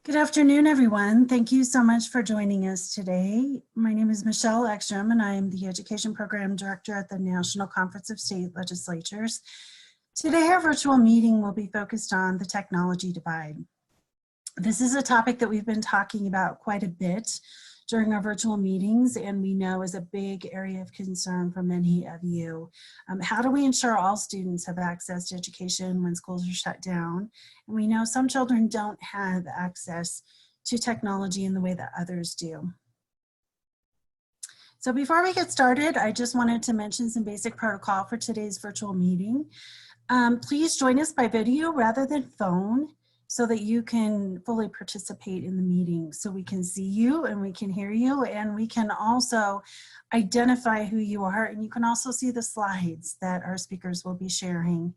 Good afternoon, everyone. Thank you so much for joining us today. My name is Michelle Ekstrom, and I am the Education Program Director at the National Conference of State Legislatures. Today, our virtual meeting will be focused on the technology divide. This is a topic that we've been talking about quite a bit during our virtual meetings, and we know is a big area of concern for many of you. How do we ensure all students have access to education when schools are shut down? And we know some children don't have access to technology in the way that others do. So before we get started, I just wanted to mention some basic protocol for today's virtual meeting. Please join us by video rather than phone, so that you can fully participate in the meeting, so we can see you and we can hear you, and we can also identify who you are, and you can also see the slides that our speakers will be sharing.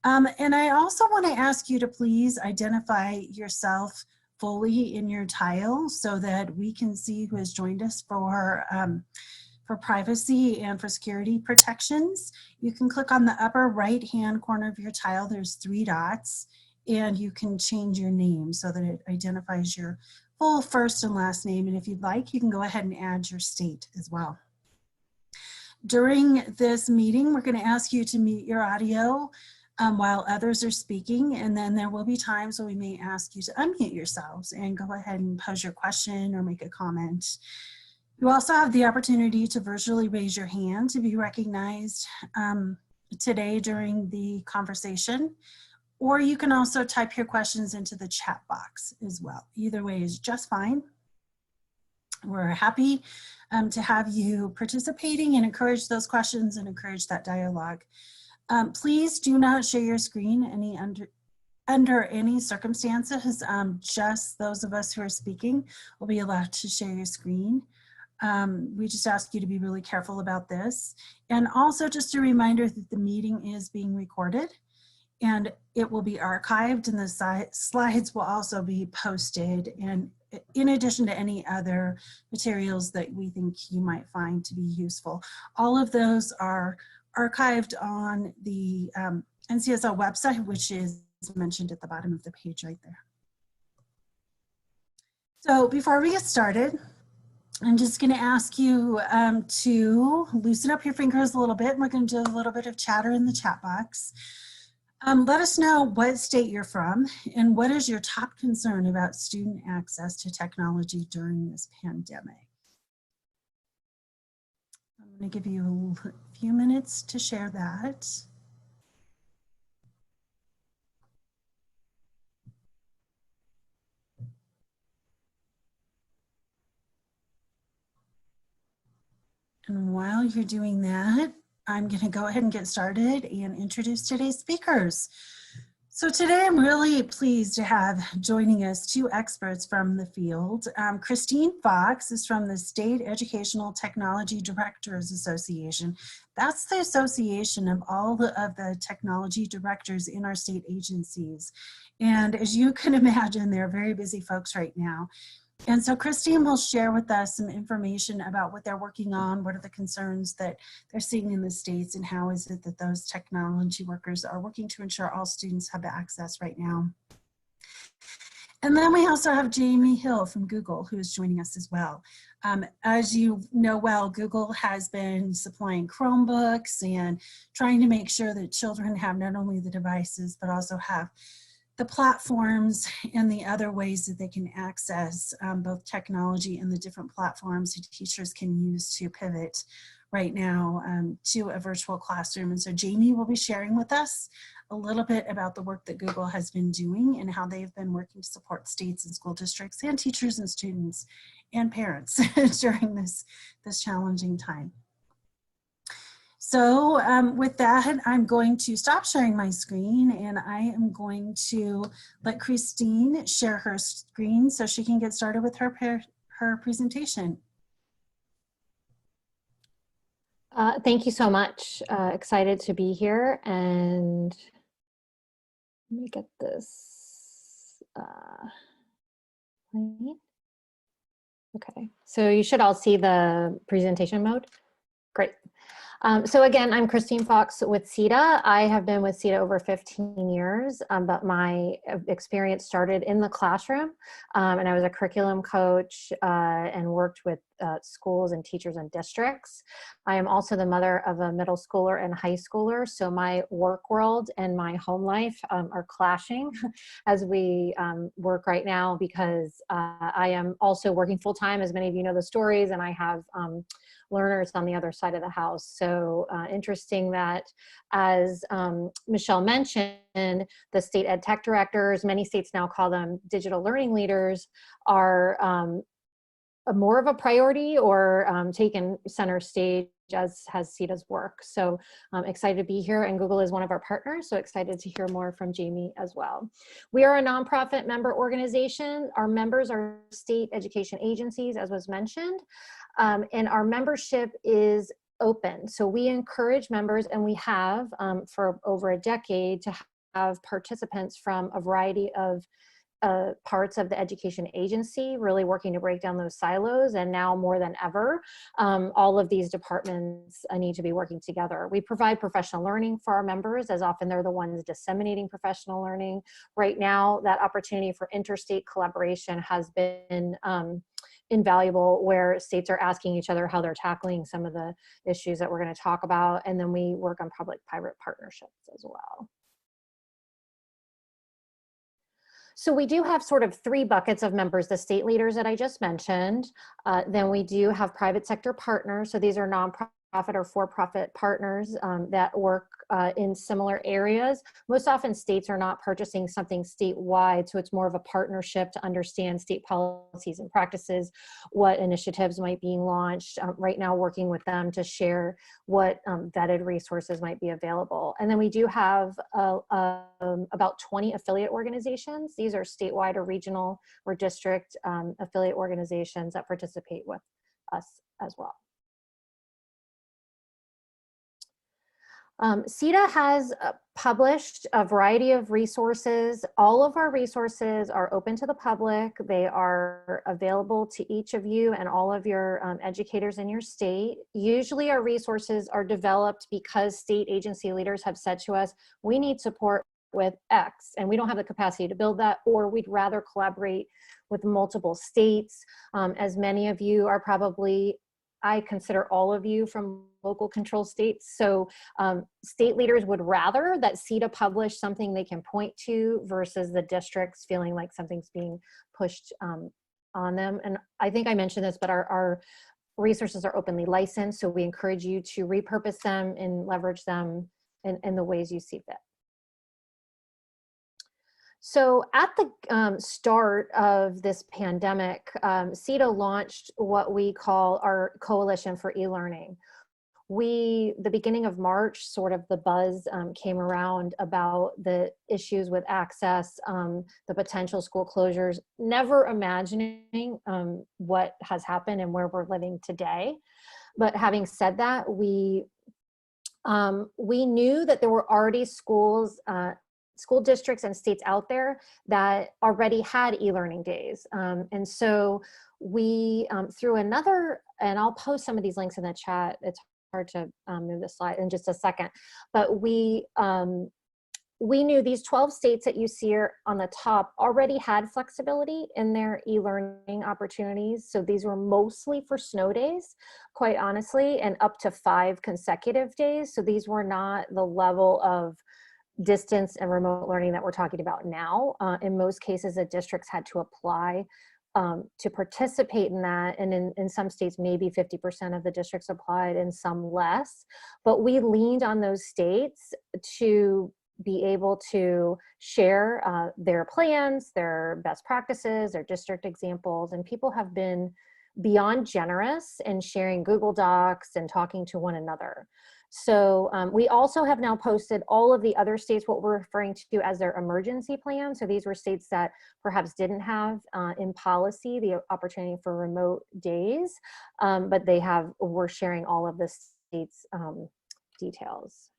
And I also want to ask you to please identify yourself fully in your tile so that we can see who has joined us for privacy and for security protections. You can click on the upper right-hand corner of your tile. There's 3 dots. And you can change your name so that it identifies your full first and last name. And if you'd like, you can go ahead and add your state as well. During this meeting, we're going to ask you to mute your audio while others are speaking. And then there will be times when we may ask you to unmute yourselves and go ahead and pose your question or make a comment. You also have the opportunity to virtually raise your hand to be recognized today during the conversation. Or you can also type your questions into the chat box as well. Either way is just fine. We're happy to have you participating and encourage those questions and encourage that dialogue. Please do not share your screen under any circumstances. Just those of us who are speaking will be allowed to share your screen. We just ask you to be really careful about this. And also just a reminder that the meeting is being recorded, and it will be archived, and the slides will also be posted, and in addition to any other materials that we think you might find to be useful. All of those are archived on the NCSL website, which is mentioned at the bottom of the page right there. So before we get started, I'm just going to ask you to loosen up your fingers a little bit, and we're going to do a little bit of chatter in the chat box. Let us know what state you're from and what is your top concern about student access to technology during this pandemic. I'm going to give you a few minutes to share that. And while you're doing that, I'm going to go ahead and get started and introduce today's speakers. So today I'm really pleased to have joining us 2 experts from the field. Christine Fox is from the State Educational Technology Directors Association. That's the association of all of the technology directors in our state agencies. And as you can imagine, they're very busy folks right now. And so Christine will share with us some information about what they're working on, what are the concerns that they're seeing in the states, and how is it that those technology workers are working to ensure all students have access right now. And then we also have Jamie Hill from Google, who is joining us as well. As you know well, Google has been supplying Chromebooks and trying to make sure that children have not only the devices, but also have the platforms and the other ways that they can access both technology and the different platforms that teachers can use to pivot right now to a virtual classroom. And so Jamie will be sharing with us a little bit about the work that Google has been doing and how they've been working to support states and school districts and teachers and students and parents during this challenging time. So with that, I'm going to stop sharing my screen, and I am going to let Christine share her screen so she can get started with her presentation. Thank you so much. Excited to be here, and let me get this. Okay, so you should all see the presentation mode. Great. So again, I'm Christine Fox with Sita. I have been with Sita over 15 years, but my experience started in the classroom, and I was a curriculum coach and worked with schools and teachers and districts. I am also the mother of a middle schooler and high schooler, so my work world and my home life are clashing as we work right now, because I am also working full-time, as many of you know the stories, and I have learners on the other side of the house. So interesting that, as Michelle mentioned, the state ed tech directors, many states now call them digital learning leaders, are more of a priority or taken center stage, as has Sita's work. So I'm excited to be here, and Google is one of our partners, so excited to hear more from Jamie as well. We are a nonprofit member organization. Our members are state education agencies, as was mentioned, and our membership is open. So we encourage members, and we have for over a decade, to have participants from a variety of parts of the education agency, really working to break down those silos. And now more than ever, all of these departments need to be working together. We provide professional learning for our members, as often they're the ones disseminating professional learning. Right now, that opportunity for interstate collaboration has been invaluable, where states are asking each other how they're tackling some of the issues that we're going to talk about. And then we work on public-private partnerships as well. So we do have sort of three buckets of members: the state leaders that I just mentioned. Then we do have private sector partners. So these are nonprofit or for-profit partners that work in similar areas. Most often states are not purchasing something statewide, so it's more of a partnership to understand state policies and practices, what initiatives might be launched. Right now, working with them to share what vetted resources might be available. And then we do have about 20 affiliate organizations. These are statewide or regional or district affiliate organizations that participate with us as well. Sita has published a variety of resources. All of our resources are open to the public. They are available to each of you and all of your educators in your state. Usually our resources are developed because state agency leaders have said to us, we need support with X, and we don't have the capacity to build that, or we'd rather collaborate with multiple states. As many of you are probably, I consider all of you from local control states. So state leaders would rather that Sita publish something they can point to versus the districts feeling like something's being pushed on them. And I think I mentioned this, but our resources are openly licensed, so we encourage you to repurpose them and leverage them in the ways you see fit. So at the start of this pandemic, Sita launched what we call our Coalition for eLearning. The beginning of March, sort of the buzz came around about the issues with access, the potential school closures, never imagining what has happened and where we're living today. But having said that, we knew that there were already school districts and states out there that already had e-learning days. And so we, through another, and I'll post some of these links in the chat, it's hard to move the slide in just a second, but we knew these 12 states that you see here on the top already had flexibility in their e-learning opportunities. So these were mostly for snow days, quite honestly, and up to 5 consecutive days. So these were not the level of distance and remote learning that we're talking about now. In most cases, the districts had to apply to participate in that. And in some states, maybe 50% of the districts applied and some less. But we leaned on those states to be able to share their plans, their best practices, their district examples. And people have been beyond generous in sharing Google Docs and talking to one another. So we also have now posted all of the other states, what we're referring to as their emergency plan. So these were states that perhaps didn't have in policy the opportunity for remote days, but we're sharing all of the states' details.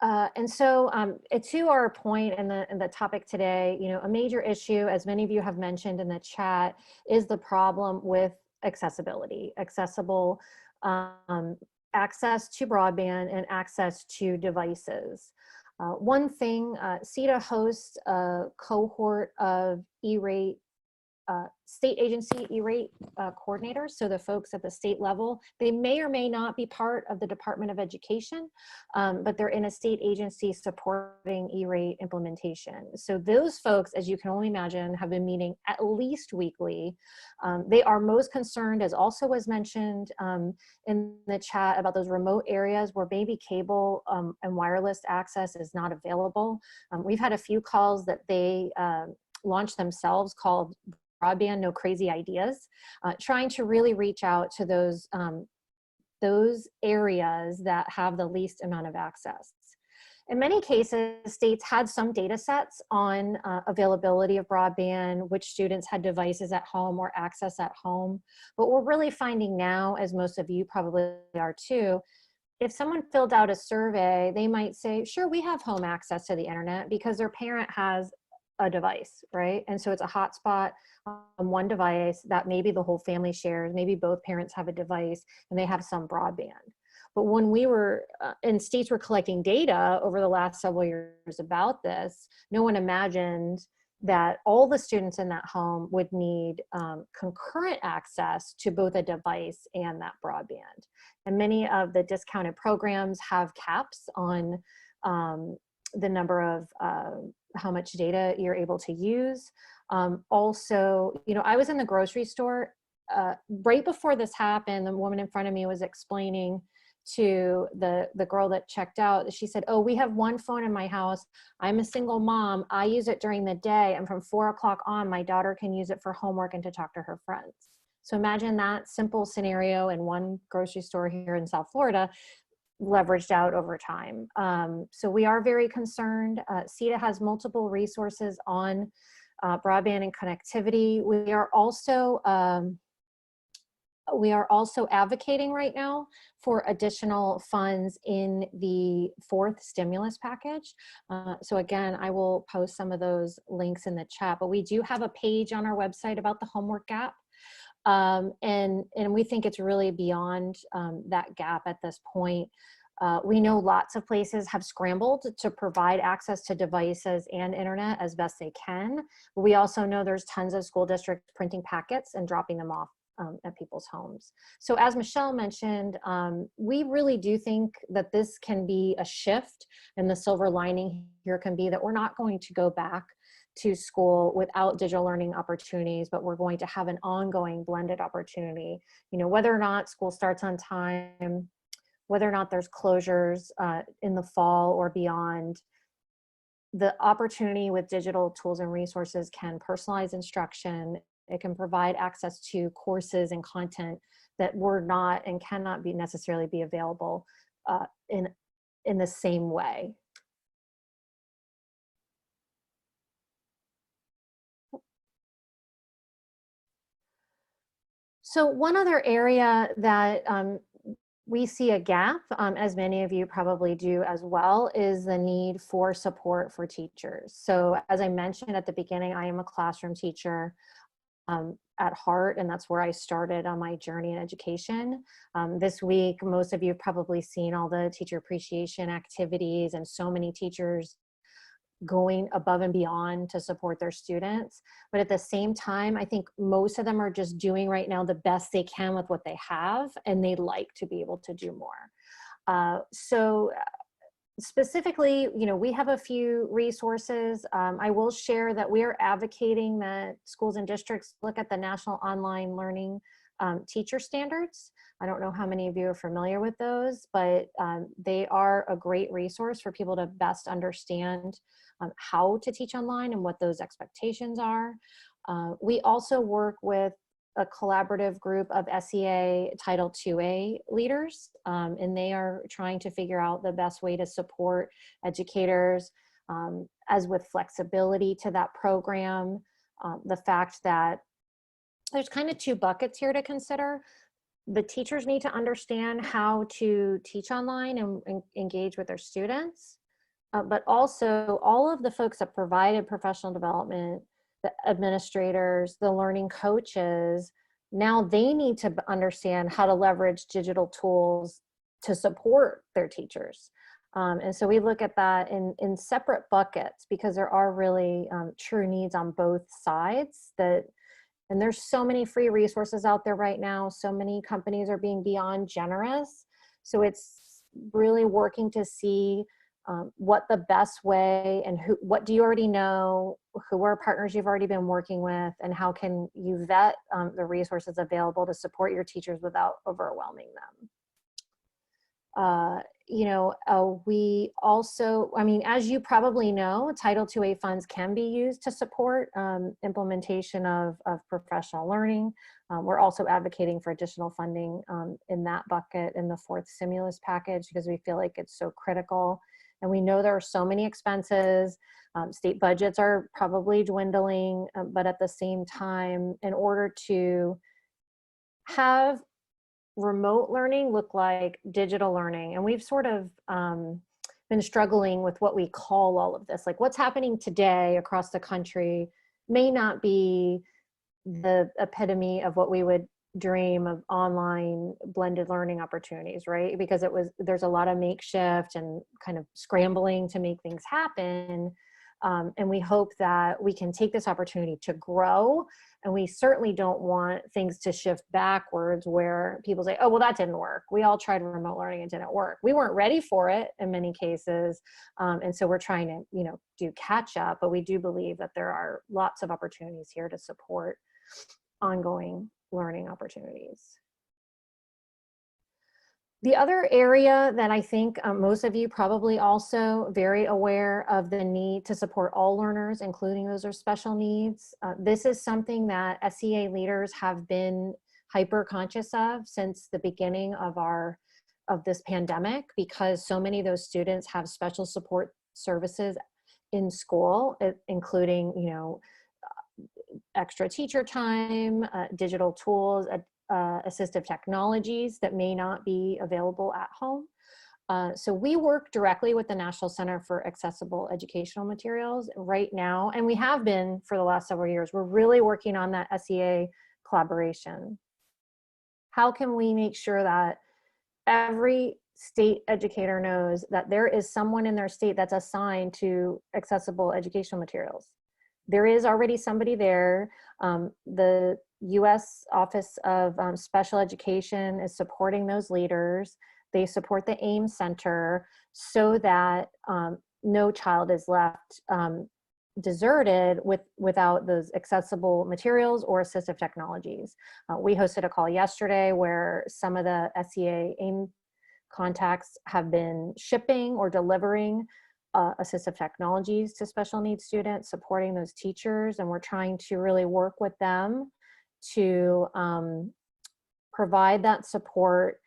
And so to our point in the topic today, a major issue, as many of you have mentioned in the chat, is the problem with accessibility, accessible access to broadband and access to devices. One thing, Sita hosts a cohort of E-rate state agency E-rate coordinators, so the folks at the state level. They may or may not be part of the Department of Education, but they're in a state agency supporting E-rate implementation. So those folks, as you can only imagine, have been meeting at least weekly. They are most concerned, as also was mentioned in the chat, about those remote areas where maybe cable and wireless access is not available. We've had a few calls that they launched themselves called Broadband, No Crazy Ideas, trying to really reach out to those areas that have the least amount of access. In many cases, states had some data sets on availability of broadband, which students had devices at home or access at home. But we're really finding now, as most of you probably are too, if someone filled out a survey, they might say, sure, we have home access to the internet because their parent has a device, right? And so it's a hotspot on one device that maybe the whole family shares, maybe both parents have a device and they have some broadband. But when we were, and states were collecting data over the last several years about this, no one imagined that all the students in that home would need concurrent access to both a device and that broadband. And many of the discounted programs have caps on the number of how much data you're able to use. Also, I was in the grocery store right before this happened. The woman in front of me was explaining to the girl that checked out. She said, oh, we have one phone in my house. I'm a single mom. I use it during the day, and from 4 o'clock on, my daughter can use it for homework and to talk to her friends. So imagine that simple scenario in one grocery store here in South Florida, leveraged out over time. So we are very concerned. Sita has multiple resources on broadband and connectivity. We are also advocating right now for additional funds in the fourth stimulus package. So again, I will post some of those links in the chat, but we do have a page on our website about the homework gap. And we think it's really beyond that gap at this point. We know lots of places have scrambled to provide access to devices and internet as best they can. But we also know there's tons of school districts printing packets and dropping them off at people's homes. So as Michelle mentioned, we really do think that this can be a shift, and the silver lining here can be that we're not going to go back to school without digital learning opportunities, but we're going to have an ongoing blended opportunity. Whether or not school starts on time, whether or not there's closures in the fall or beyond, the opportunity with digital tools and resources can personalize instruction. It can provide access to courses and content that were not and cannot be necessarily be available in the same way. So one other area that we see a gap, as many of you probably do as well, is the need for support for teachers. So as I mentioned at the beginning, I am a classroom teacher at heart, and that's where I started on my journey in education. This week, most of you have probably seen all the teacher appreciation activities and so many teachers going above and beyond to support their students. But at the same time, I think most of them are just doing right now the best they can with what they have, and they'd like to be able to do more. So specifically, we have a few resources. I will share that we are advocating that schools and districts look at the National Online Learning Teacher Standards. I don't know how many of you are familiar with those, but they are a great resource for people to best understand how to teach online and what those expectations are. We also work with a collaborative group of SEA Title IIA leaders, and they are trying to figure out the best way to support educators, as with flexibility to that program, the fact that there's kind of two buckets here to consider. The teachers need to understand how to teach online and engage with their students. but also all of the folks that provided professional development, the administrators, the learning coaches, now they need to understand how to leverage digital tools to support their teachers. And so we look at that in separate buckets, because there are really true needs on both sides. And there's so many free resources out there right now. So many companies are being beyond generous. So it's really working to see what the best way, and what do you already know, who are partners you've already been working with, and how can you vet the resources available to support your teachers without overwhelming them. We also, as you probably know, Title IIA funds can be used to support implementation of professional learning. We're also advocating for additional funding in that bucket in the fourth stimulus package, because we feel like it's so critical. And we know there are so many expenses. State budgets are probably dwindling, but at the same time, in order to have remote learning look like digital learning, and we've sort of been struggling with what we call all of this. Like, what's happening today across the country may not be the epitome of what we would dream of online blended learning opportunities, right? Because there's a lot of makeshift and kind of scrambling to make things happen. And we hope that we can take this opportunity to grow. And we certainly don't want things to shift backwards where people say, oh, well, that didn't work. We all tried remote learning, it didn't work. We weren't ready for it in many cases. And so we're trying to, do catch up, but we do believe that there are lots of opportunities here to support ongoing learning opportunities. The other area that I think most of you probably also very aware of the need to support all learners, including those with special needs. This is something that SEA leaders have been hyper conscious of since the beginning of this pandemic, because so many of those students have special support services in school, including, extra teacher time, digital tools, assistive technologies that may not be available at home. So we work directly with the National Center for Accessible Educational Materials right now, and we have been for the last several years. We're really working on that SEA collaboration. How can we make sure that every state educator knows that there is someone in their state that's assigned to accessible educational materials? There is already somebody there. The U.S. Office of Special Education is supporting those leaders. They support the AIM Center so that no child is left deserted without those accessible materials or assistive technologies. We hosted a call yesterday where some of the SEA AIM contacts have been shipping or delivering assistive technologies to special needs students, supporting those teachers, and we're trying to really work with them to provide that support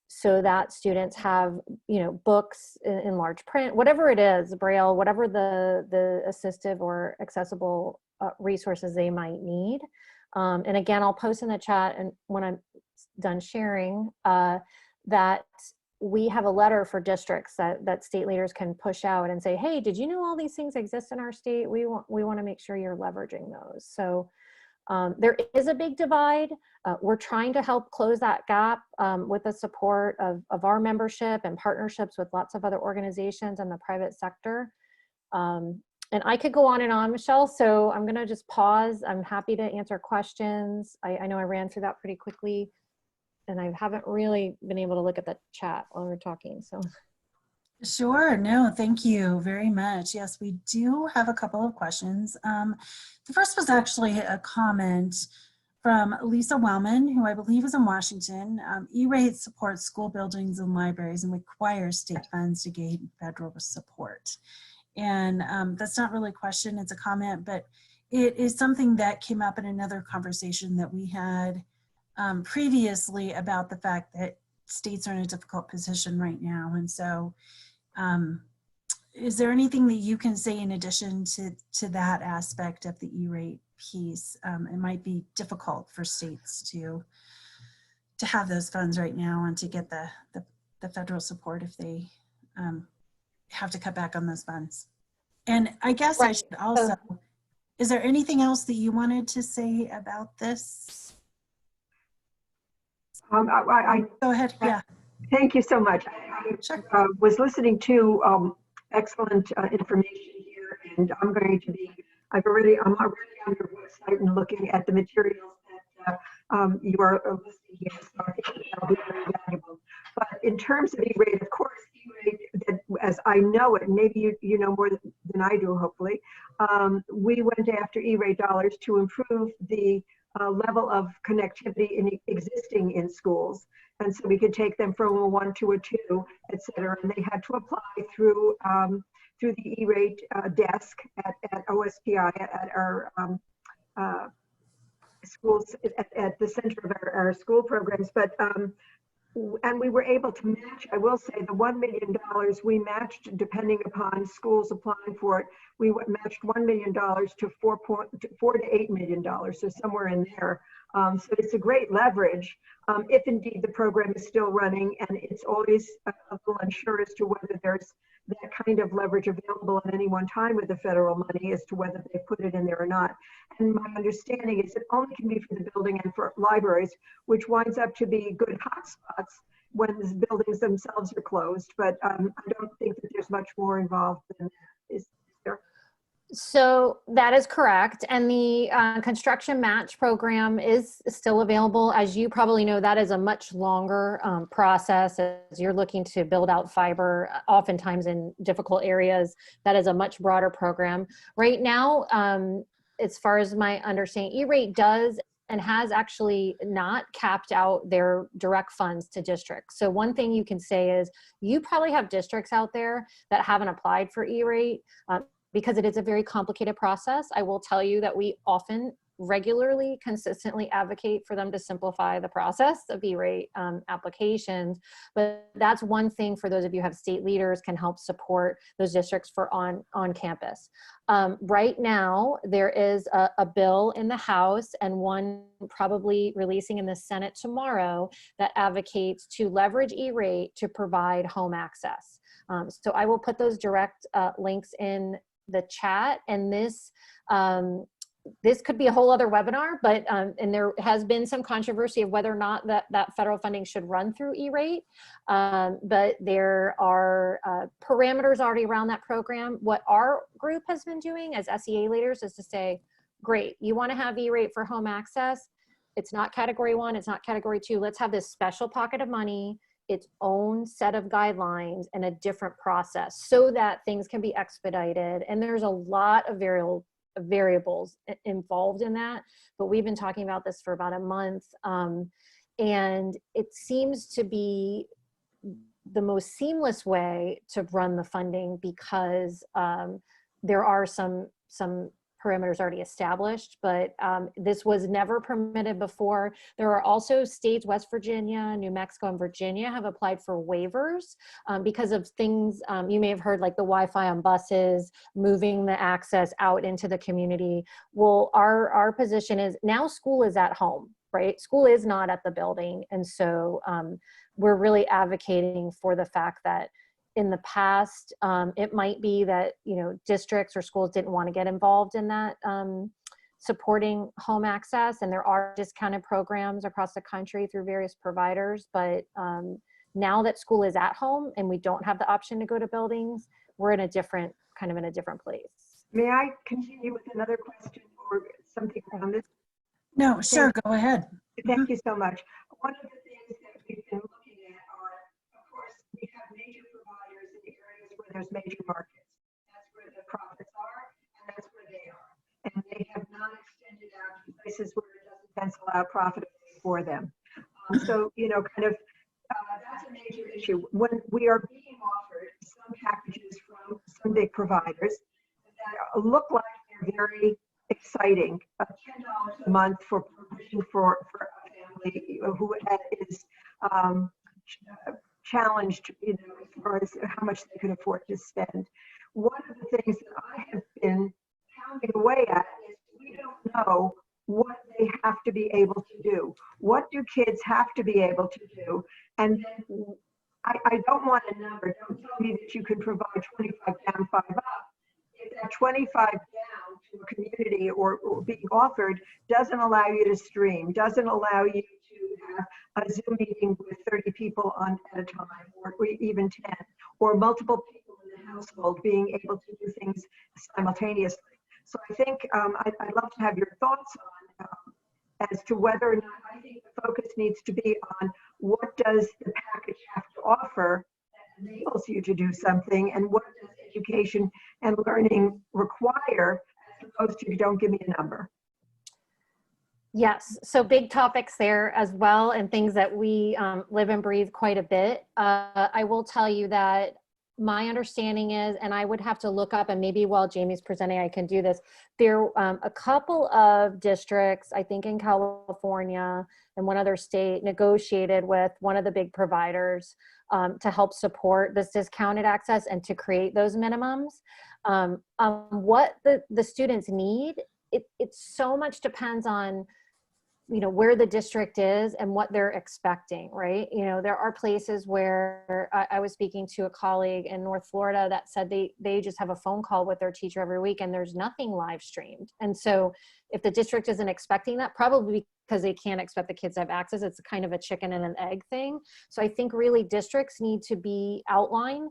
so that students have, books in large print, whatever it is, Braille, whatever the assistive or accessible resources they might need. And again, I'll post in the chat, and when I'm done sharing, that we have a letter for districts that state leaders can push out and say, hey, did you know all these things exist in our state? We want to make sure you're leveraging those. So there is a big divide. We're trying to help close that gap with the support of our membership and partnerships with lots of other organizations in the private sector. And I could go on and on, Michelle, so I'm gonna just pause. I'm happy to answer questions. I know I ran through that pretty quickly, and I haven't really been able to look at the chat while we're talking, so. Sure, no, thank you very much. Yes, we do have a couple of questions. The first was actually a comment from Lisa Wellman, who I believe is in Washington. E-rate supports school buildings and libraries and requires state funds to gain federal support. And that's not really a question, it's a comment, but it is something that came up in another conversation that we had previously about the fact that states are in a difficult position right now. And so is there anything that you can say in addition to that aspect of the E-rate piece? It might be difficult for states to have those funds right now and to get the federal support if have to cut back on those funds. And I guess I Right. should also, is there anything else that you wanted to say about this? Go ahead. Yeah. Thank you so much. Sure. I was listening to excellent information here, and I'm already on your website and looking at the materials that you are listing here, so I think that'll be very valuable. But in terms of E-rate, of course, E-rate, as I know it, maybe you know more than I do, hopefully, we went after E-rate dollars to improve the level of connectivity existing in schools. And so we could take them from a 1 to a 2, et cetera. And they had to apply through the E-rate desk at OSPI, at our schools, at the center of our school programs. But and we were able to match, I will say, the $1 million we matched, depending upon schools applying for it, we matched $1 million to $4 to $8 million, so somewhere in there. So it's a great leverage if indeed the program is still running, and it's always a little unsure as to whether there's that kind of leverage available at any one time with the federal money as to whether they put it in there or not. And my understanding is it only can be for the building and for libraries, which winds up to be good hotspots when the buildings themselves are closed. But I don't think that there's much more involved than that. Is there? So that is correct. And the construction match program is still available. As you probably know, that is a much longer process as you're looking to build out fiber, oftentimes in difficult areas. That is a much broader program. Right now, as far as my understanding, E-rate does and has actually not capped out their direct funds to districts. So one thing you can say is you probably have districts out there that haven't applied for E-rate. Because it is a very complicated process. I will tell you that we often regularly, consistently advocate for them to simplify the process of E-rate applications. But that's one thing for those of you who have state leaders can help support those districts for on campus. Right now, there is a bill in the House and one probably releasing in the Senate tomorrow that advocates to leverage E-rate to provide home access. So I will put those direct links in the chat, and this could be a whole other webinar, but and there has been some controversy of whether or not that federal funding should run through E-rate, but there are parameters already around that program. What our group has been doing as SEA leaders is to say, great, you want to have E-rate for home access, it's not category 1, it's not category 2, let's have this special pocket of money, its own set of guidelines and a different process so that things can be expedited. And there's a lot of variables involved in that, but we've been talking about this for about a month. And it seems to be the most seamless way to run the funding because there are some parameters already established, but this was never permitted before. There are also states, West Virginia, New Mexico, and Virginia have applied for waivers because of things you may have heard, like the Wi-Fi on buses, moving the access out into the community. Well, our position is now school is at home, right? School is not at the building. And so we're really advocating for the fact that in the past, it might be that, you know, districts or schools didn't want to get involved in that supporting home access. And there are discounted programs across the country through various providers. But now that school is at home and we don't have the option to go to buildings, we're in a different place. May I continue with another question or something on this? No, sure, go ahead. Thank you so much. One of the things that we've been looking at are, of course, we have major providers in the areas where there's major markets. That's where the profits are, and that's where they are. And they have not extended out to places where it doesn't pencil out profitably for them. So, you know, that's a major issue. When we are being offered some packages from some big providers that look like they're very exciting, $10 a month for provision for a family who is challenged, you know, as far as how much they can afford to spend. One of the things that I have been pounding away at is we don't know what they have to be able to do. What do kids have to be able to do? And then I don't want a number. Don't tell telling me that you can provide 25 down, 5 up. If that 25 down to a community or being offered doesn't allow you to stream, doesn't allow you to have a Zoom meeting with 30 people on at a time, or even 10, or multiple people in the household being able to do things simultaneously. So I think I'd love to have your thoughts on as to whether or not I think the focus needs to be on what does the package have to offer that enables you to do something, and what does education and learning require, as opposed to don't give me a number. Yes, so big topics there as well, and things that we live and breathe quite a bit. I will tell you that my understanding is, and I would have to look up, and maybe while Jamie's presenting I can do this, there a couple of districts, I think in California and one other state, negotiated with one of the big providers to help support this discounted access and to create those minimums. What the students need, it so much depends on, you know, where the district is and what they're expecting, right? You know, there are places where I was speaking to a colleague in North Florida that said they just have a phone call with their teacher every week and there's nothing live streamed. And so if the district isn't expecting that, probably because they can't expect the kids to have access, it's kind of a chicken and an egg thing. So I think really districts need to be outlined,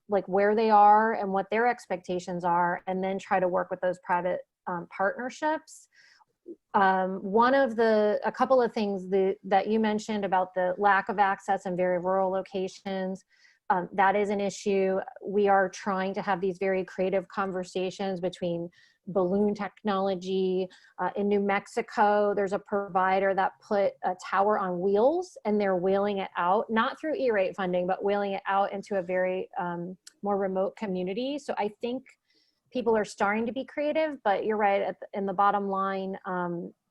like where they are and what their expectations are, and then try to work with those private partnerships. A couple of things that you mentioned about the lack of access in very rural locations, that is an issue. We are trying to have these very creative conversations between balloon technology. In New Mexico, there's a provider that put a tower on wheels, and they're wheeling it out, not through E-rate funding, but wheeling it out into a very more remote community. So I think people are starting to be creative, but you're right, in the bottom line,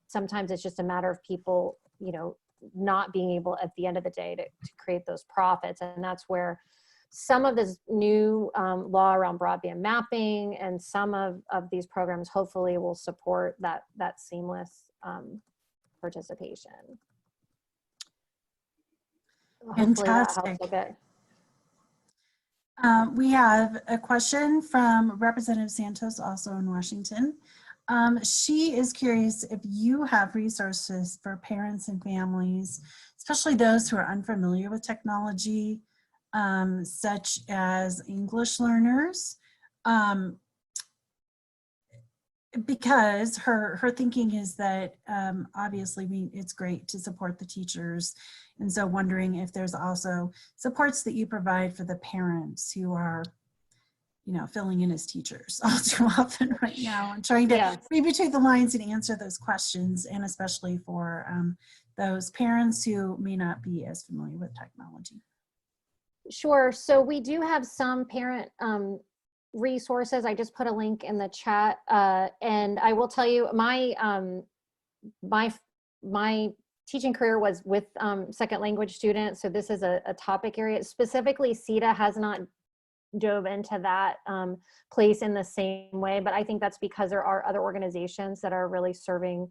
sometimes it's just a matter of people, you know, not being able at the end of the day to create those profits. And that's where some of this new law around broadband mapping and some of these programs hopefully will support that seamless participation. Hopefully that helps a bit. We have a question from Representative Santos, also in Washington. She is curious if you have resources for parents and families, especially those who are unfamiliar with technology, such as English learners, because her thinking is that obviously it's great to support the teachers, and so wondering if there's also supports that you provide for the parents who are, you know, filling in as teachers all too often right now, and trying to read between the lines and answer those questions, and especially for those parents who may not be as familiar with technology. Sure. So we do have some parent resources. I just put a link in the chat, and I will tell you, my teaching career was with second language students. So this is a topic area. Specifically, Sita has not dove into that place in the same way, but I think that's because there are other organizations that are really serving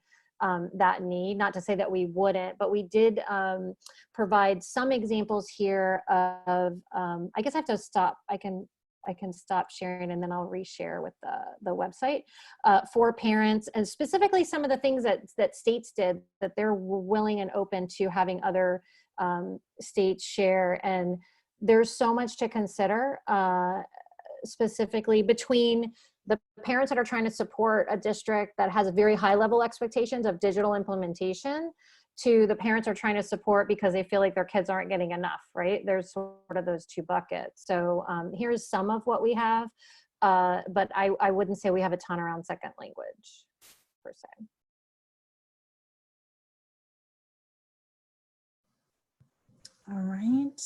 that need. Not to say that we wouldn't, but we did provide some examples here of, I guess I have to stop. I can stop sharing and then I'll reshare with the website for parents, and specifically some of the things that states did that they're willing and open to having other states share. And there's so much to consider, specifically between the parents that are trying to support a district that has a very high level expectations of digital implementation, to the parents are trying to support because they feel like their kids aren't getting enough, right? There's sort of those two buckets. So here's some of what we have, but I wouldn't say we have a ton around second language per se. All right.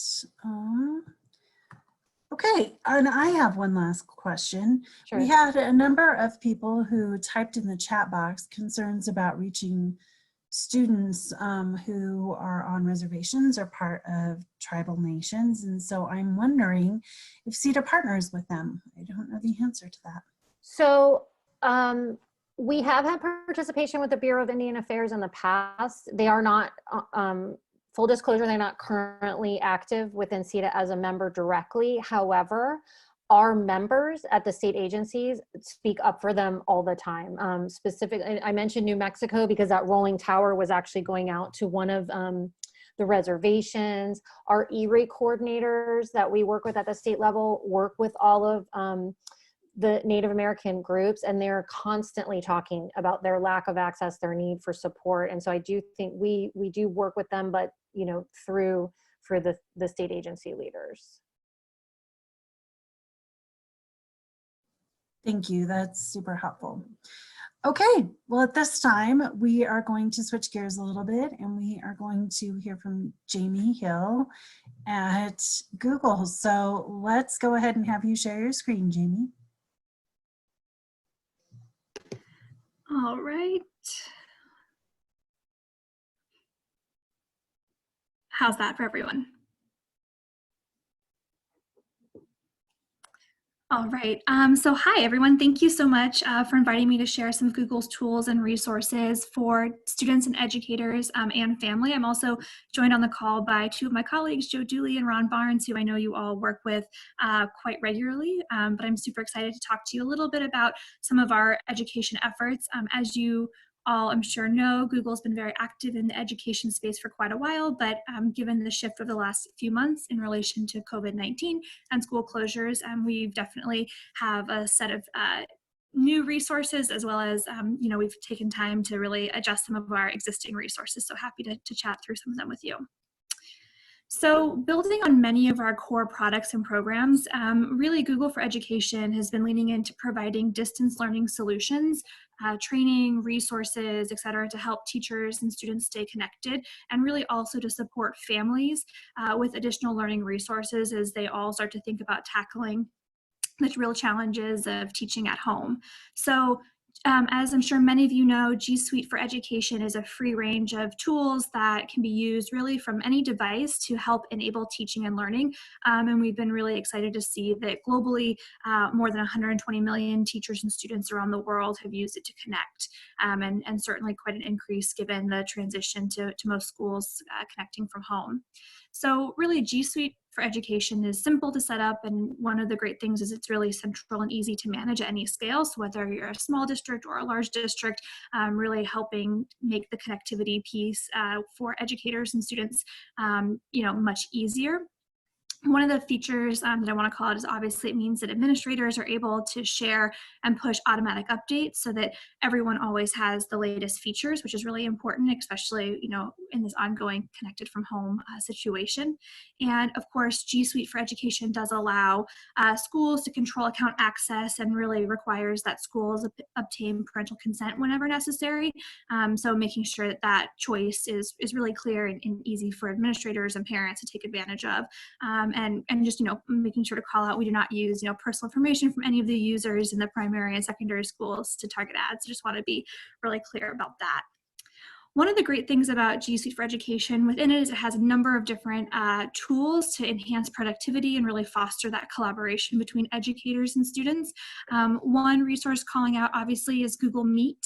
Okay, and I have one last question. Sure. We had a number of people who typed in the chat box concerns about reaching students who are on reservations or part of tribal nations. And so I'm wondering if Sita partners with them. I don't know the answer to that. So we have had participation with the Bureau of Indian Affairs in the past. They are not Full disclosure, they're not currently active within Sita as a member directly. However, our members at the state agencies speak up for them all the time. Specifically, I mentioned New Mexico because that rolling tower was actually going out to one of the reservations. Our E-rate coordinators that we work with at the state level work with all of the Native American groups, and they're constantly talking about their lack of access, their need for support. And so I do think we do work with them, but you know, for the state agency leaders. Thank you. That's super helpful. Okay, well, at this time, we are going to switch gears a little bit and we are going to hear from Jamie Hill at Google. So let's go ahead and have you share your screen, Jamie. All right. How's that for everyone? All right, so hi everyone. Thank you so much for inviting me to share some of Google's tools and resources for students and educators and family. I'm also joined on the call by two of my colleagues, Joe Dooley and Ron Barnes, who I know you all work with quite regularly, but I'm super excited to talk to you a little bit about some of our education efforts. As you all, I'm sure, know, Google's been very active in the education space for quite a while, but given the shift of the last few months in relation to COVID-19 and school closures, we definitely have a set of new resources, as well as, you know, we've taken time to really adjust some of our existing resources. So happy to chat through some of them with you. So building on many of our core products and programs, really Google for Education has been leaning into providing distance learning solutions, training, resources, et cetera, to help teachers and students stay connected, and really also to support families with additional learning resources as they all start to think about tackling the real challenges of teaching at home. So as I'm sure many of you know, G Suite for Education is a free range of tools that can be used really from any device to help enable teaching and learning. And we've been really excited to see that globally, more than 120 million teachers and students around the world have used it to connect. And certainly quite an increase given the transition to most schools connecting from home. So really G Suite for Education is simple to set up, and one of the great things is it's really central and easy to manage at any scale. So whether you're a small district or a large district, really helping make the connectivity piece for educators and students, you know, much easier. One of the features that I want to call out is obviously it means that administrators are able to share and push automatic updates so that everyone always has the latest features, which is really important, especially, you know, in this ongoing connected from home situation. And of course, G Suite for Education does allow schools to control account access and really requires that schools obtain parental consent whenever necessary. So making sure that that choice is really clear and easy for administrators and parents to take advantage of. And just, you know, making sure to call out we do not use, you know, personal information from any of the users in the primary and secondary schools to target ads. I just want to be really clear about that. One of the great things about G Suite for Education within it is it has a number of different tools to enhance productivity and really foster that collaboration between educators and students. One resource calling out obviously is Google Meet.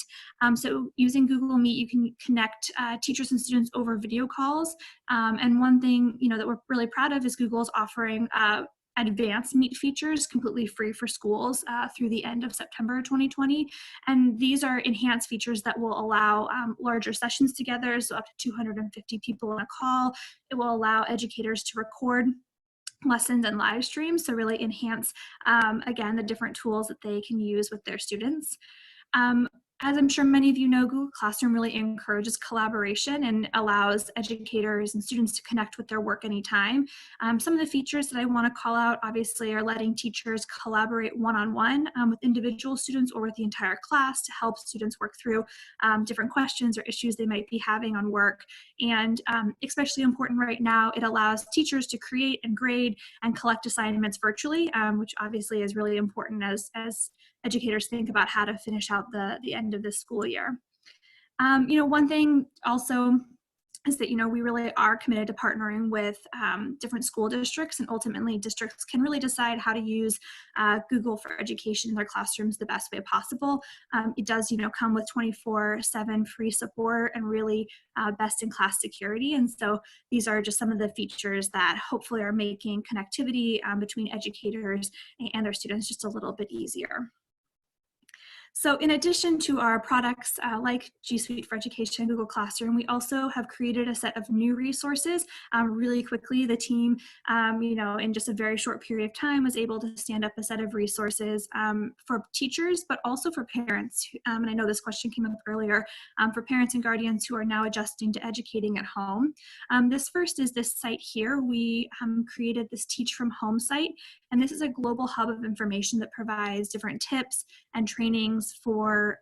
So using Google Meet, you can connect teachers and students over video calls. And one thing, you know, that we're really proud of is Google's offering advanced Meet features completely free for schools through the end of September 2020. And these are enhanced features that will allow larger sessions together, so up to 250 people on a call. It will allow educators to record lessons and live streams, so really enhance, again, the different tools that they can use with their students. As I'm sure many of you know, Google Classroom really encourages collaboration and allows educators and students to connect with their work anytime. Some of the features that I want to call out obviously are letting teachers collaborate one-on-one with individual students or with the entire class to help students work through different questions or issues they might be having on work. And especially important right now, it allows teachers to create and grade and collect assignments virtually, which obviously is really important as educators think about how to finish out the end of this school year. You know, one thing also is that, we really are committed to partnering with different school districts, and ultimately districts can really decide how to use Google for Education in their classrooms the best way possible. It does, come with 24/7 free support and really best-in-class security. And so these are just some of the features that hopefully are making connectivity between educators and their students just a little bit easier. So in addition to our products like G Suite for Education and Google Classroom, we also have created a set of new resources. Really quickly, the team, in just a very short period of time was able to stand up a set of resources for teachers, but also for parents. And I know this question came up earlier, for parents and guardians who are now adjusting to educating at home. This first is this site here. We created this Teach from Home site, and this is a global hub of information that provides different tips and trainings for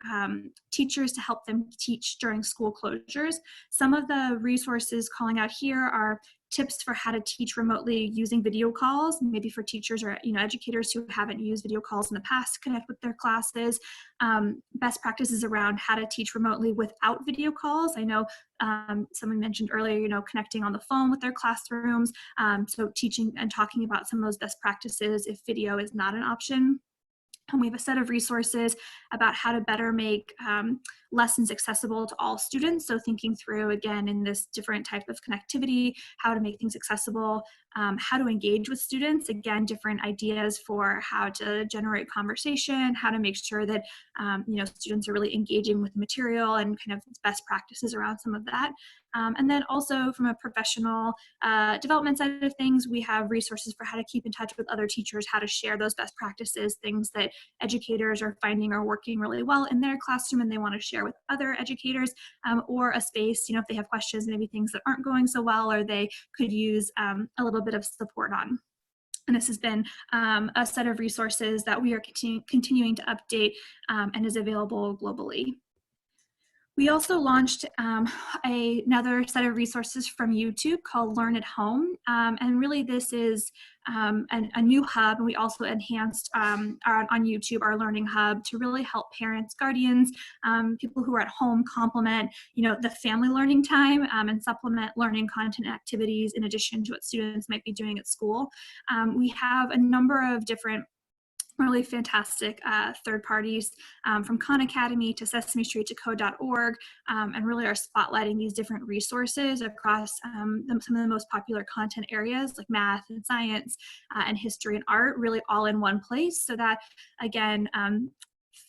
teachers to help them teach during school closures. Some of the resources calling out here are tips for how to teach remotely using video calls, maybe for teachers or educators who haven't used video calls in the past to connect with their classes. Best practices around how to teach remotely without video calls. I know someone mentioned earlier, connecting on the phone with their classrooms. So teaching and talking about some of those best practices if video is not an option. And we have a set of resources about how to better make lessons accessible to all students. So thinking through, again, in this different type of connectivity, how to make things accessible, how to engage with students, again, different ideas for how to generate conversation, how to make sure that, students are really engaging with the material and kind of best practices around some of that. And then also from a professional development side of things, we have resources for how to keep in touch with other teachers, how to share those best practices, things that educators are finding are working really well in their classroom and they want to share with other educators, or a space, if they have questions, maybe things that aren't going so well or they could use a little bit of support on. And this has been a set of resources that we are continuing to update and is available globally. We also launched another set of resources from YouTube called Learn at Home. And really this is a new hub. And we also enhanced on YouTube our learning hub to really help parents, guardians, people who are at home complement, the family learning time and supplement learning content activities in addition to what students might be doing at school. We have a number of different really fantastic third parties from Khan Academy to Sesame Street to code.org, and really are spotlighting these different resources across some of the most popular content areas like math and science and history and art, really all in one place, so that, again,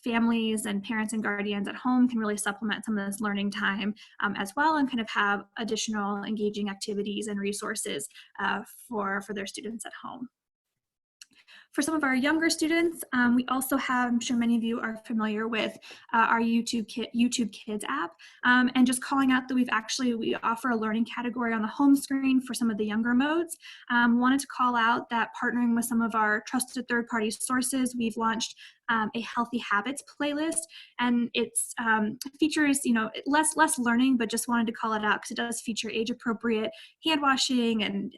families and parents and guardians at home can really supplement some of this learning time as well, and kind of have additional engaging activities and resources for their students at home. For some of our younger students, we also have, I'm sure many of you are familiar with our YouTube Kids app, and just calling out that we offer a learning category on the home screen for some of the younger modes. Wanted to call out that partnering with some of our trusted third-party sources, we've launched a healthy habits playlist, and it's features less learning, but just wanted to call it out because it does feature age-appropriate hand washing and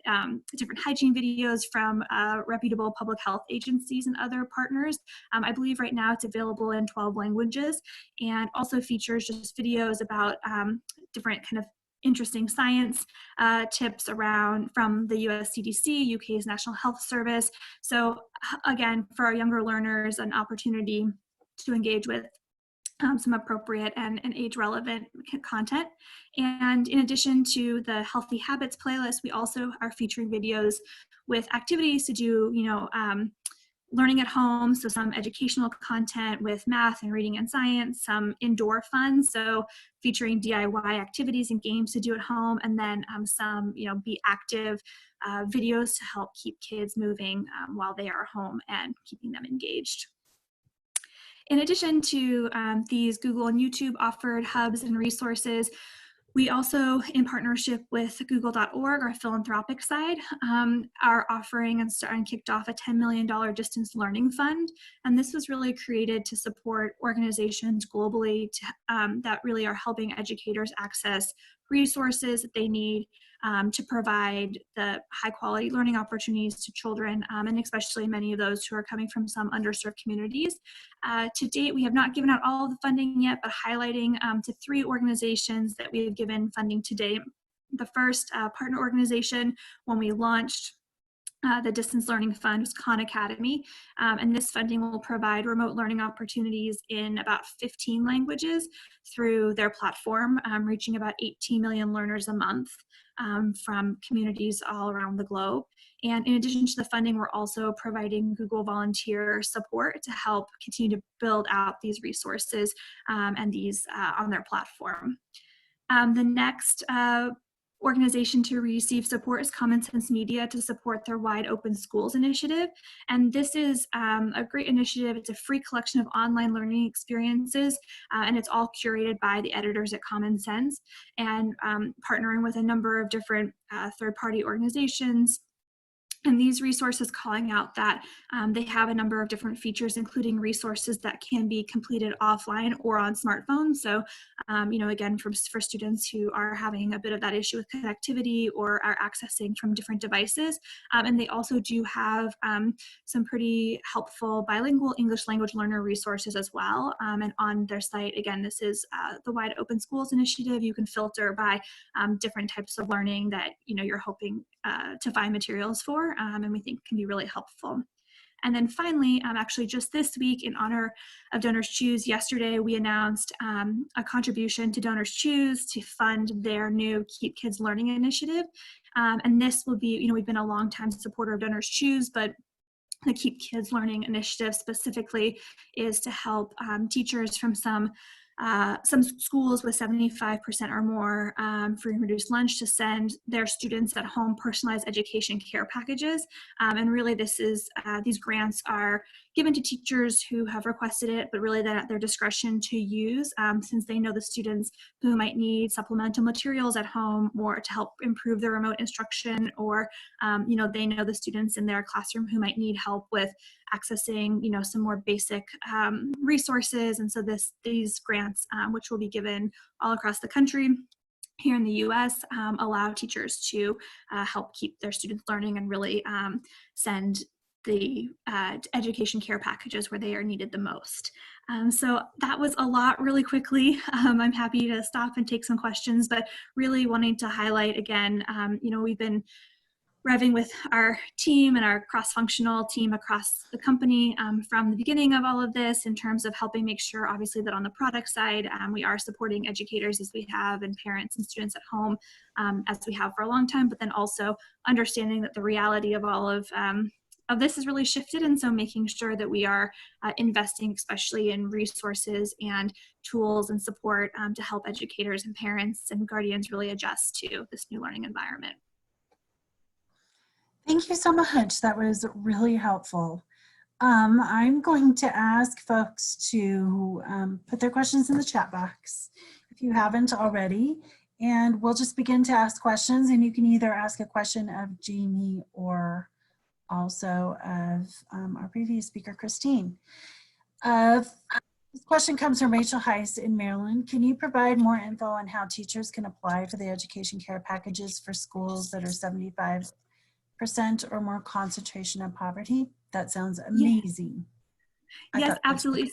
different hygiene videos from reputable public health agencies and other partners. I believe right now it's available in 12 languages, and also features just videos about different kind of interesting science tips around from the US CDC, UK's National Health Service. So again, for our younger learners, an opportunity to engage with some appropriate and age-relevant content. And in addition to the Healthy Habits playlist, we also are featuring videos with activities to do, learning at home, so some educational content with math and reading and science, some indoor fun, so featuring DIY activities and games to do at home, and then some, be active videos to help keep kids moving while they are home and keeping them engaged. In addition to these Google and YouTube offered hubs and resources, we also, in partnership with google.org, our philanthropic side, are offering and kicked off a $10 million distance learning fund. And this was really created to support organizations globally that really are helping educators access resources that they need to provide the high quality learning opportunities to children, and especially many of those who are coming from some underserved communities. To date, we have not given out all of the funding yet, but highlighting to 3 organizations that we have given funding to date. The first partner organization when we launched the Distance Learning Fund was Khan Academy, and this funding will provide remote learning opportunities in about 15 languages through their platform, reaching about 18 million learners a month from communities all around the globe. And in addition to the funding, we're also providing Google volunteer support to help continue to build out these resources and these on their platform. The next organization to receive support is Common Sense Media to support their Wide Open Schools initiative. And this is a great initiative. It's a free collection of online learning experiences, and it's all curated by the editors at Common Sense, and partnering with a number of different third-party organizations. And these resources calling out that they have a number of different features, including resources that can be completed offline or on smartphones. So, again, for students who are having a bit of that issue with connectivity or are accessing from different devices. And they also do have some pretty helpful bilingual English language learner resources as well. And on their site, again, this is the Wide Open Schools initiative. You can filter by different types of learning that you're hoping to find materials for, and we think can be really helpful. And then finally, actually just this week, in honor of Donors Choose, yesterday we announced a contribution to Donors Choose to fund their new Keep Kids Learning initiative. And this will be, we've been a long-time supporter of Donors Choose, but the Keep Kids Learning initiative specifically is to help teachers from some schools with 75% or more free and reduced lunch to send their students at home personalized education care packages. And really this is, these grants are given to teachers who have requested it, but really at their discretion to use, since they know the students who might need supplemental materials at home or to help improve their remote instruction, or they know the students in their classroom who might need help with accessing some more basic resources. And so these grants, which will be given all across the country here in the US, allow teachers to help keep their students learning and really send the education care packages where they are needed the most. So that was a lot really quickly. I'm happy to stop and take some questions, but really wanting to highlight again, we've been revving with our team and our cross-functional team across the company from the beginning of all of this, in terms of helping make sure, obviously, that on the product side, we are supporting educators as we have, and parents and students at home as we have for a long time, but then also understanding that the reality of all of this has really shifted, and so making sure that we are investing especially in resources and tools and support to help educators and parents and guardians really adjust to this new learning environment. Thank you so much. That was really helpful. I'm going to ask folks to put their questions in the chat box if you haven't already, and we'll just begin to ask questions, and you can either ask a question of Jamie or also of our previous speaker, Christine. This question comes from Rachel Heiss in Maryland. Can you provide more info on how teachers can apply for the education care packages for schools that are 75% or more concentration of poverty? That sounds amazing. Yes, absolutely.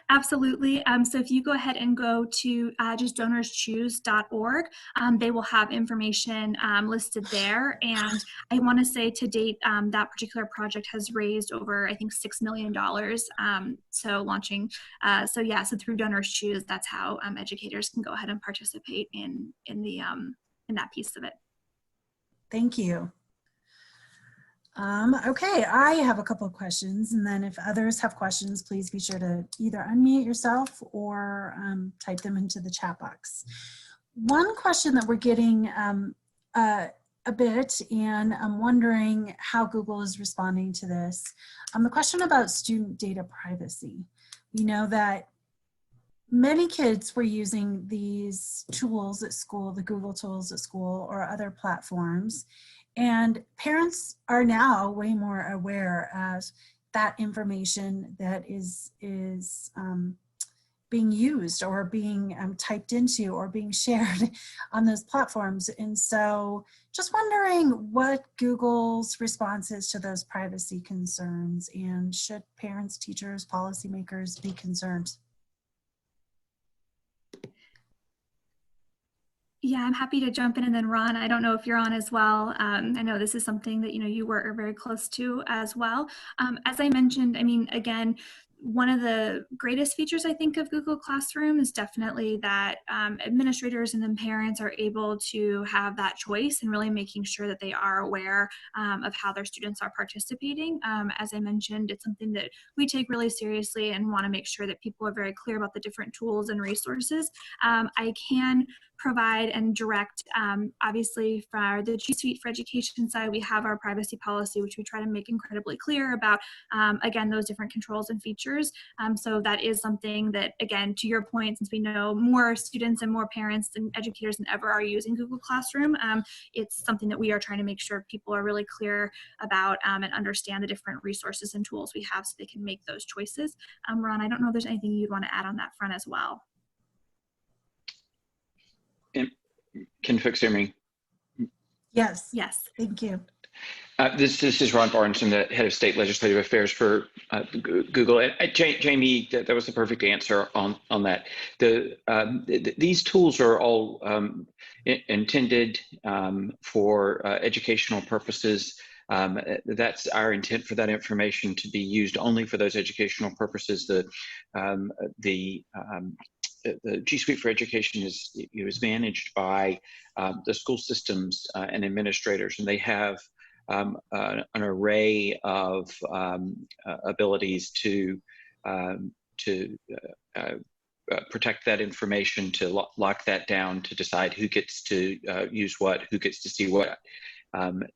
Absolutely. So if you go ahead and go to just donorschoose.org, they will have information listed there. And I want to say to date, that particular project has raised over, I think, $6 million. So launching, so through Donors Choose, that's how educators can go ahead and participate in that piece of it. Thank you. Okay, I have a couple of questions, and then if others have questions, please be sure to either unmute yourself or type them into the chat box. One question that we're getting a bit, and I'm wondering how Google is responding to this. The question about student data privacy. We know that many kids were using these tools at school, the Google tools at school or other platforms, and parents are now way more aware of that information that is being used or being typed into or being shared on those platforms. And so just wondering what Google's response is to those privacy concerns, and should parents, teachers, policymakers be concerned? Yeah, I'm happy to jump in, and then Ron, I don't know if you're on as well. I know this is something that you were very close to as well. As I mentioned, I mean, again, one of the greatest features I think of Google Classroom is definitely that administrators and then parents are able to have that choice and really making sure that they are aware of how their students are participating. As I mentioned, it's something that we take really seriously and want to make sure that people are very clear about the different tools and resources. I can provide and direct. Obviously, for the G Suite for Education side, we have our privacy policy, which we try to make incredibly clear about, again, those different controls and features. So that is something that, again, to your point, since we know more students and more parents and educators than ever are using Google Classroom, it's something that we are trying to make sure people are really clear about and understand the different resources and tools we have so they can make those choices. Ron, I don't know if there's anything you'd want to add on that front as well. Can folks hear me? Yes. Yes. Thank you. This is Ron Barnes, I'm the head of state legislative affairs for Google. And Jamie, that was the perfect answer on that. These tools are all intended for educational purposes. That's our intent for that information to be used only for those educational purposes. The G Suite for Education is managed by the school systems and administrators, and they have an array of abilities to protect that information, to lock that down, to decide who gets to use what, who gets to see what.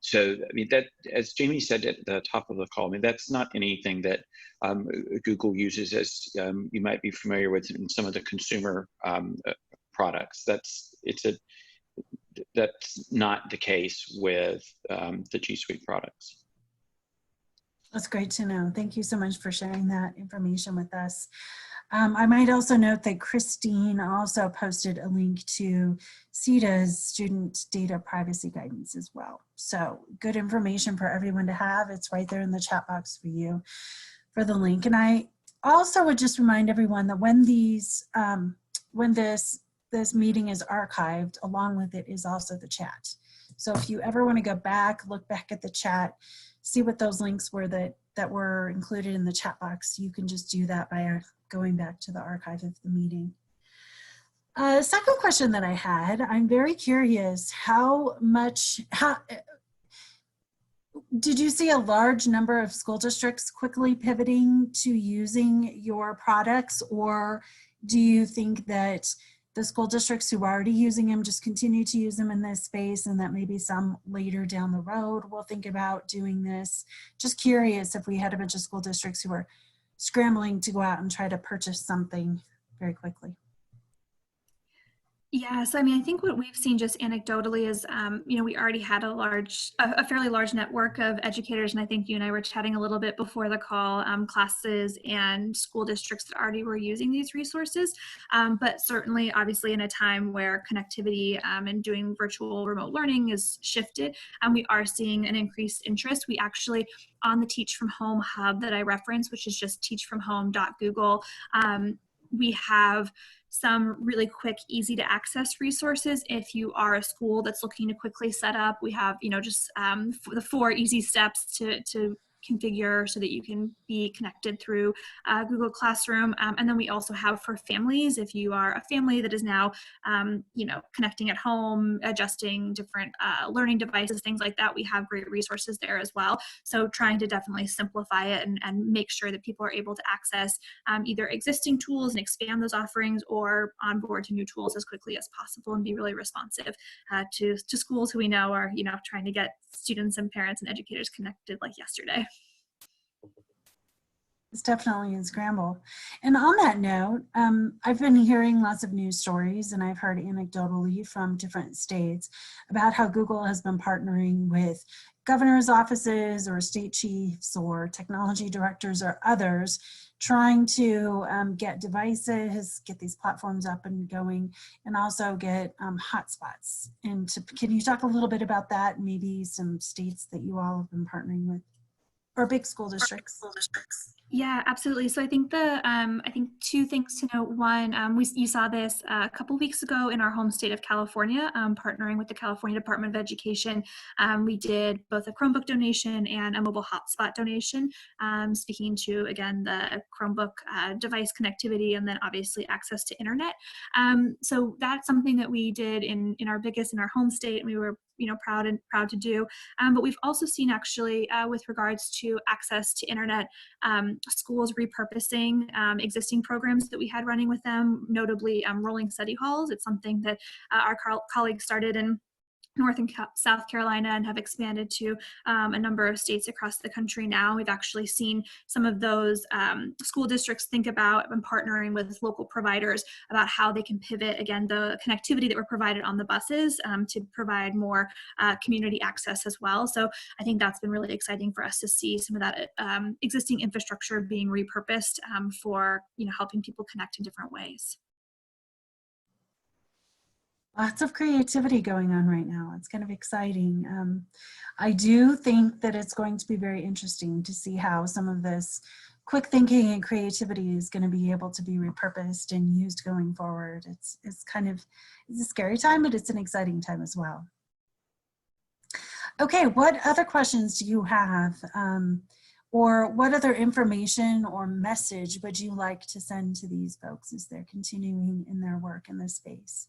So, I mean, that, as Jamie said at the top of the call, I mean, that's not anything that Google uses as you might be familiar with in some of the consumer products. That's not the case with the G Suite products. That's great to know. Thank you so much for sharing that information with us. I might also note that Christine also posted a link to Sita's student data privacy guidance as well. So good information for everyone to have. It's right there in the chat box for you for the link. And I also would just remind everyone that when this meeting is archived, along with it is also the chat. So if you ever want to go back, look back at the chat, see what those links were that were included in the chat box, you can just do that by going back to the archive of the meeting. Second question that I had, I'm very curious, did you see a large number of school districts quickly pivoting to using your products, or do you think that the school districts who are already using them just continue to use them in this space, and that maybe some later down the road will think about doing this? Just curious if we had a bunch of school districts who are scrambling to go out and try to purchase something very quickly. Yeah, so I mean, I think what we've seen just anecdotally is, we already had a fairly large network of educators, and I think you and I were chatting a little bit before the call, classes and school districts that already were using these resources. But certainly, obviously, in a time where connectivity and doing virtual remote learning is shifted, we are seeing an increased interest. We actually, on the Teach from Home hub that I referenced, which is just teachfromhome.google, we have some really quick, easy to access resources. If you are a school that's looking to quickly set up, we have, just the 4 easy steps to configure so that you can be connected through Google Classroom. And then we also have for families, if you are a family that is now, connecting at home, adjusting different learning devices, things like that, we have great resources there as well. So trying to definitely simplify it and make sure that people are able to access either existing tools and expand those offerings, or onboard to new tools as quickly as possible and be really responsive to schools who we know are, trying to get students and parents and educators connected like yesterday. It's definitely a scramble. And on that note, I've been hearing lots of news stories, and I've heard anecdotally from different states about how Google has been partnering with governor's offices or state chiefs or technology directors or others, trying to get devices, get these platforms up and going, and also get hotspots. And can you talk a little bit about that, maybe some states that you all have been partnering with, or big school districts? Yeah, absolutely. So I think I think two things to note. One, you saw this a couple weeks ago in our home state of California, partnering with the California Department of Education. We did both a Chromebook donation and a mobile hotspot donation, speaking to, again, the Chromebook device connectivity and then obviously access to internet. So that's something that we did in our home state, and we were proud to do. But we've also seen actually with regards to access to internet, schools repurposing existing programs that we had running with them, notably rolling study halls. It's something that our colleagues started in North and South Carolina and have expanded to a number of states across the country now. We've actually seen some of those school districts think about and partnering with local providers about how they can pivot, again, the connectivity that were provided on the buses to provide more community access as well. So I think that's been really exciting for us to see some of that existing infrastructure being repurposed for helping people connect in different ways. Lots of creativity going on right now. It's kind of exciting. I do think that it's going to be very interesting to see how some of this quick thinking and creativity is going to be able to be repurposed and used going forward. It's a scary time, but it's an exciting time as well. Okay, what other questions do you have? Or what other information or message would you like to send to these folks as they're continuing in their work in this space?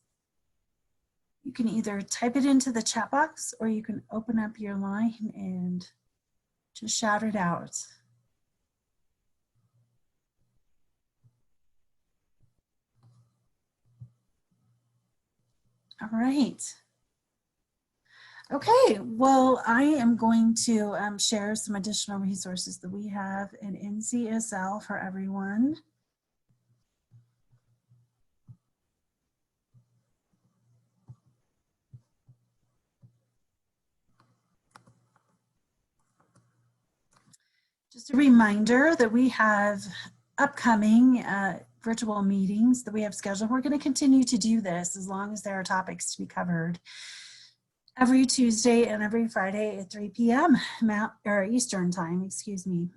You can either type it into the chat box or you can open up your line and just shout it out. All right. Okay, well, I am going to share some additional resources that we have in NCSL for everyone. Just a reminder that we have upcoming virtual meetings that we have scheduled. We're going to continue to do this as long as there are topics to be covered every Tuesday and every Friday at 3 p.m. Eastern time, excuse me.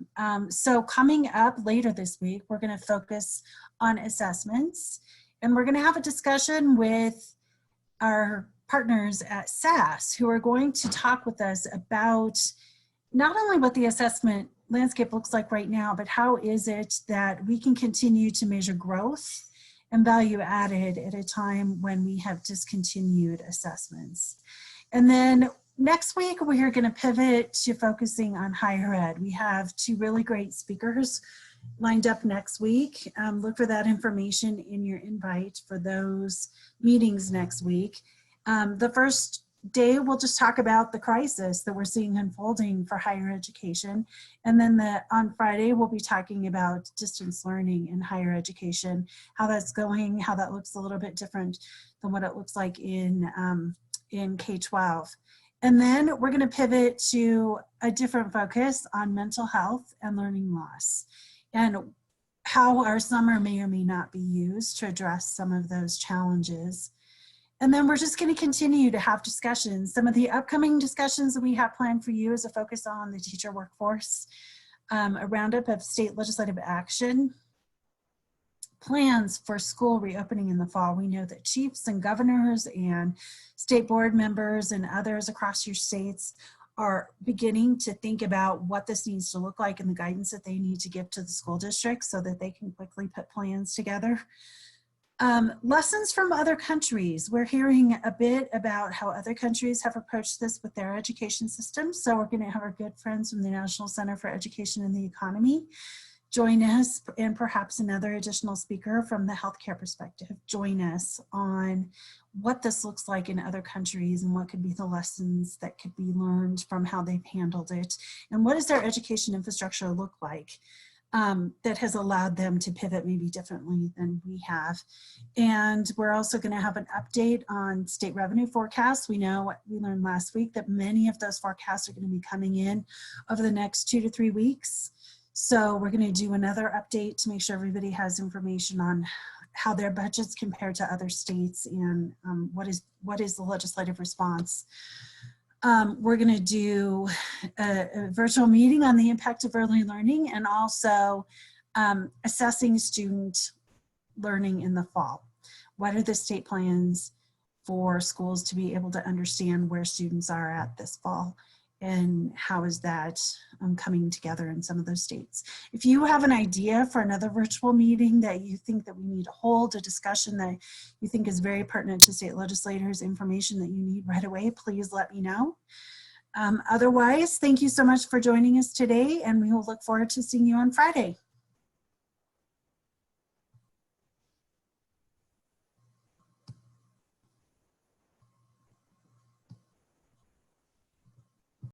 So coming up later this week, we're going to focus on assessments, and we're going to have a discussion with our partners at SAS who are going to talk with us about not only what the assessment landscape looks like right now, but how is it that we can continue to measure growth and value added at a time when we have discontinued assessments. And then next week, we're going to pivot to focusing on higher ed. We have two really great speakers lined up next week. Look for that information in your invite for those meetings next week. The first day, we'll just talk about the crisis that we're seeing unfolding for higher education. And then on Friday, we'll be talking about distance learning in higher education, how that's going, how that looks a little bit different than what it looks like in K-12. And then we're going to pivot to a different focus on mental health and learning loss, and how our summer may or may not be used to address some of those challenges. And then we're just going to continue to have discussions. Some of the upcoming discussions that we have planned for you is a focus on the teacher workforce, a roundup of state legislative action, plans for school reopening in the fall. We know that chiefs and governors and state board members and others across your states are beginning to think about what this needs to look like and the guidance that they need to give to the school districts so that they can quickly put plans together. Lessons from other countries. We're hearing a bit about how other countries have approached this with their education systems. So we're going to have our good friends from the National Center for Education and the Economy join us, and perhaps another additional speaker from the healthcare perspective join us on what this looks like in other countries and what could be the lessons that could be learned from how they've handled it, and what does their education infrastructure look like that has allowed them to pivot maybe differently than we have. And we're also going to have an update on state revenue forecasts. We know, we learned last week that many of those forecasts are going to be coming in over the next 2 to 3 weeks. So we're going to do another update to make sure everybody has information on how their budgets compare to other states and what is the legislative response. We're going to do a virtual meeting on the impact of early learning and also assessing student learning in the fall. What are the state plans for schools to be able to understand where students are at this fall? And how is that coming together in some of those states? If you have an idea for another virtual meeting that you think that we need to hold, a discussion that you think is very pertinent to state legislators, information that you need right away, please let me know. Otherwise, thank you so much for joining us today, and we will look forward to seeing you on Friday.